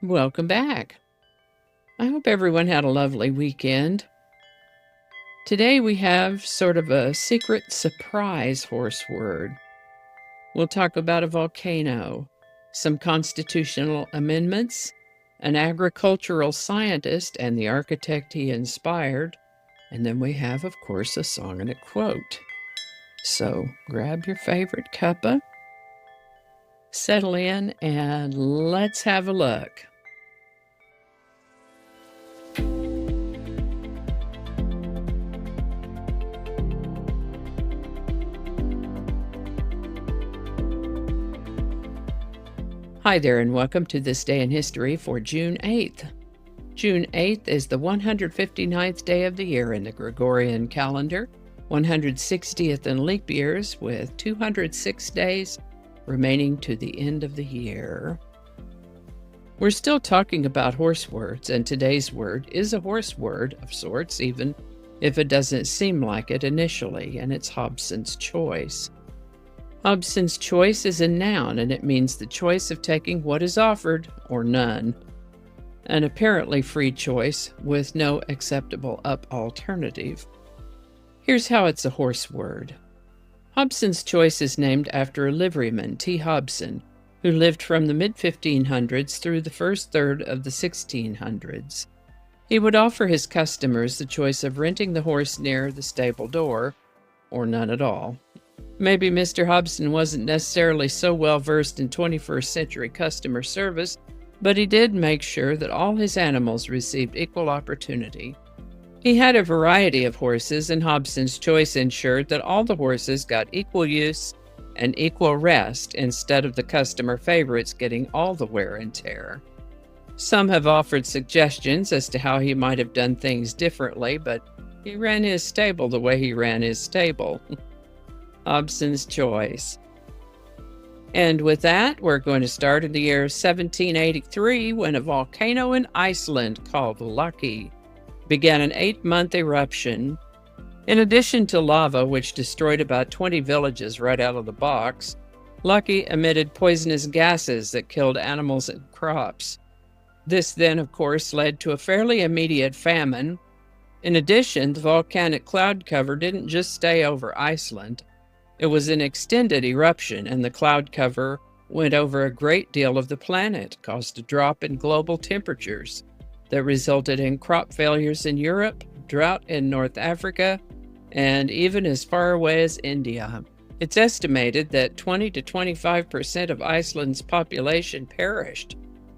Welcome back. I hope everyone had a lovely weekend. Today we have sort of a secret surprise horse word. We'll talk about a volcano, some constitutional amendments, an agricultural scientist and the architect he inspired, and then we have, of course, a song and a quote. So grab your favorite cuppa, settle in, and let's have a look. Hi there, and welcome to This Day in History for June 8th. June 8th is the 159th day of the year in the Gregorian calendar, 160th in leap years, with 206 days remaining to the end of the year. We're still talking about horse words, and today's word is a horse word of sorts, even if it doesn't seem like it initially, and it's Hobson's choice. Hobson's choice is a noun, and it means the choice of taking what is offered or none. An apparently free choice with no acceptable alternative. Here's how it's a horse word. Hobson's choice is named after a liveryman, T. Hobson, who lived from the mid-1500s through the first third of the 1600s. He would offer his customers the choice of renting the horse near the stable door, or none at all. Maybe Mr. Hobson wasn't necessarily so well versed in 21st century customer service, but he did make sure that all his animals received equal opportunity. He had a variety of horses, and Hobson's choice ensured that all the horses got equal use and equal rest instead of the customer favorites getting all the wear and tear. Some have offered suggestions as to how he might have done things differently, but he ran his stable the way he ran his stable. Hobson's choice. And with that, we're going to start in the year 1783 when a volcano in Iceland called Laki began an 8-month eruption. In addition to lava, which destroyed about 20 villages right out of the box, Laki emitted poisonous gases that killed animals and crops. This then, of course, led to a fairly immediate famine. In addition, the volcanic cloud cover didn't just stay over Iceland. It was an extended eruption, and the cloud cover went over a great deal of the planet, caused a drop in global temperatures that resulted in crop failures in Europe, drought in North Africa, and even as far away as India. It's estimated that 20 to 25% of Iceland's population perished,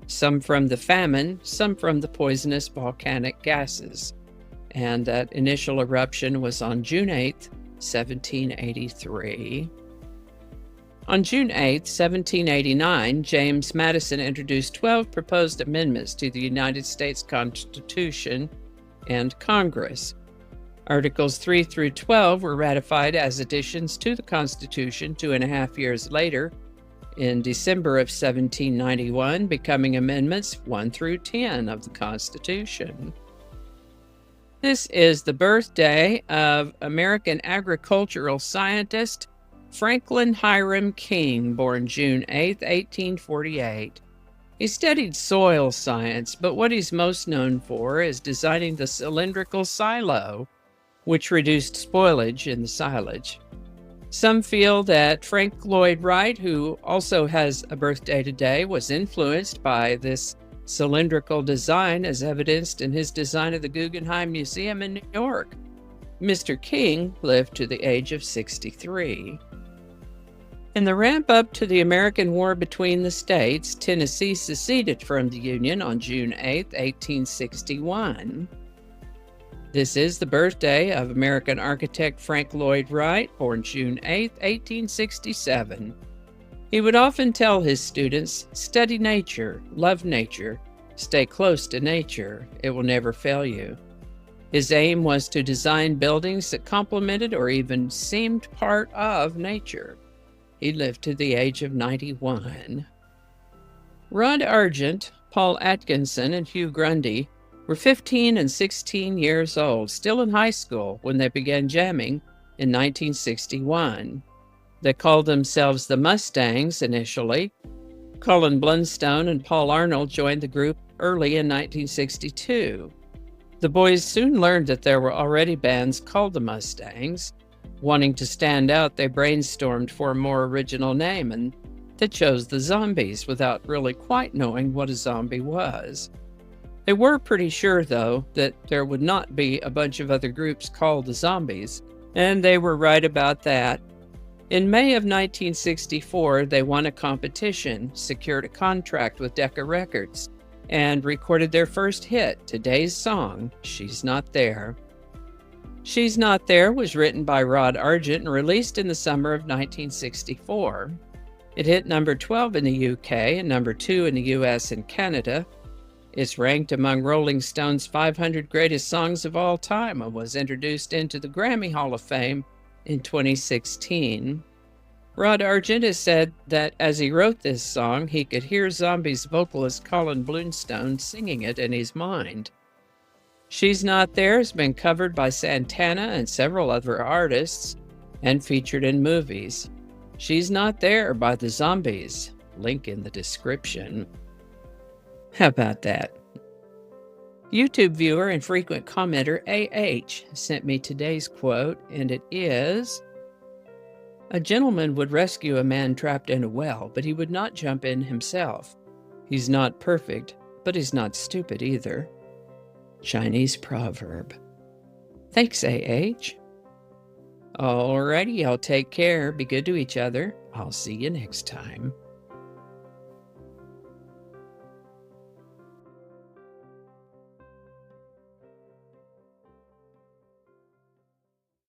some from the famine, some from the poisonous volcanic gases. And that initial eruption was on June 8th, 1783. On June 8, 1789, James Madison introduced 12 proposed amendments to the United States Constitution and Congress. Articles 3 through 12 were ratified as additions to the Constitution 2.5 years later, in December of 1791, becoming Amendments 1 through 10 of the Constitution. This is the birthday of American agricultural scientist Franklin Hiram King, born June 8, 1848. He studied soil science, but what he's most known for is designing the cylindrical silo, which reduced spoilage in the silage. Some feel that Frank Lloyd Wright, who also has a birthday today, was influenced by this cylindrical design as evidenced in his design of the Guggenheim Museum in New York. Mr. King lived to the age of 63. In the ramp-up to the American War between the states, Tennessee seceded from the Union on June 8, 1861. This is the birthday of American architect Frank Lloyd Wright, born June 8, 1867. He would often tell his students, study nature, love nature, stay close to nature, it will never fail you. His aim was to design buildings that complemented or even seemed part of nature. He lived to the age of 91. Rod Argent, Paul Atkinson, and Hugh Grundy were 15 and 16 years old, still in high school, when they began jamming in 1961. They called themselves the Mustangs initially. Cullen Blunstone and Paul Arnold joined the group early in 1962. The boys soon learned that there were already bands called the Mustangs. Wanting to stand out, they brainstormed for a more original name, and they chose the Zombies without really quite knowing what a zombie was. They were pretty sure, though, that there would not be a bunch of other groups called the Zombies, and they were right about that. In May of 1964, they won a competition, secured a contract with Decca Records, and recorded their first hit, today's song, She's Not There. She's Not There was written by Rod Argent and released in the summer of 1964. It hit number 12 in the UK and number 2 in the US and Canada. It's ranked among Rolling Stone's 500 greatest songs of all time and was introduced into the Grammy Hall of Fame in 2016. Rod Argent has said that as he wrote this song, he could hear Zombies vocalist Cullen Blunstone singing it in his mind. She's Not There has been covered by Santana and several other artists and featured in movies. She's Not There by the Zombies. Link in the description. How about that? YouTube viewer and frequent commenter AH sent me today's quote, and it is, "A gentleman would rescue a man trapped in a well, but he would not jump in himself. He's not perfect, but he's not stupid either." Chinese proverb. Thanks, AH. Alrighty, y'all take care. Be good to each other. I'll see you next time.